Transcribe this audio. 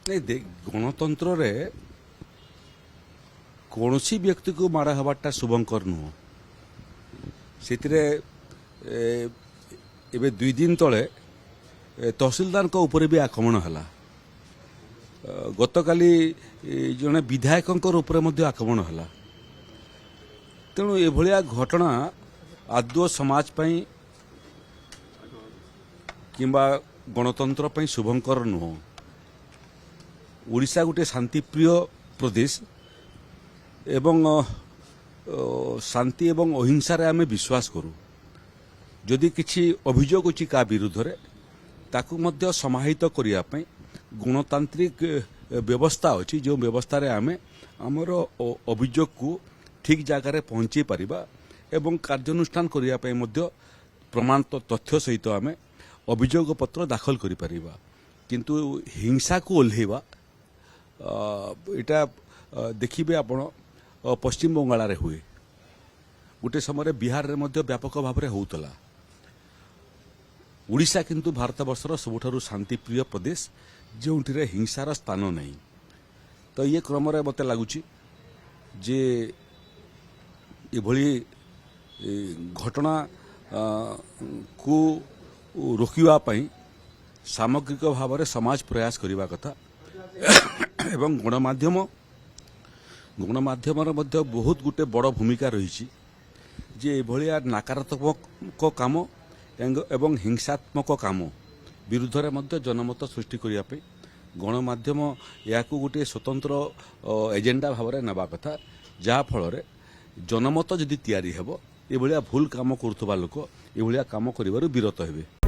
नहीं गणतंत्र रे कौनसी व्यक्ति को मारा हवाटा शुभंकर नुह से एबे 2 दिन तले तहसीलदार को ऊपर भी आक्रमण है गतकाली जड़े विधायक आक्रमण है तेणु एभलिया घटना आदौ समाज पई किंबा गणतंत्र पई शुभंकर नुह ओडिशा गोटे शांतिप्रिय प्रदेश एवं शांति एवं अहिंसा रे आमे विश्वास करू जदि किछि अभियोग अछि का विरुद्ध रे ताकू मध्य समाहित करिया पई गणतांत्रिक व्यवस्था अछि जो व्यवस्था रे आमे हमर अभियोग को ठीक जगह रे पहुंची परिबा एवं कार्यानुष्ठान करिया पई मध्य प्रमाण तथ्य सहित आमे अभियोग पत्र दाखल करि परिबा किंतु हिंसा को ओल्हेबा इटा देखिबे आपण पश्चिम बंगाल रे हुए गोटे समय बिहार रे मध्य व्यापक भाव में होउतला ओडिशा किंतु भारतवर्षर सबुठारु शांतिप्रिय प्रदेश जोंठिरे हिंसार स्थान नहीं तो ये क्रम रे मते लागुची जे एभली घटना को रोकिवा पई सामग्रिक भाव में समाज प्रयास करिवा कथा एवं गणमाध्यम मध्य बहुत गुटे बड़ भूमिका रही जे एभलिया नकारात्मक काम एवं हिंसात्मक काम विरुद्ध रे मध्य जनमत सृष्टि करिया पे गणमाध्यम याकू गोटे स्वतंत्र एजेंडा भाव में नेबा कथा जहा फल रे जनमत जदि तैयारी हेबो एभलिया भूल काम करुवा लोक एभलिया काम करिवारु विरत हेबे।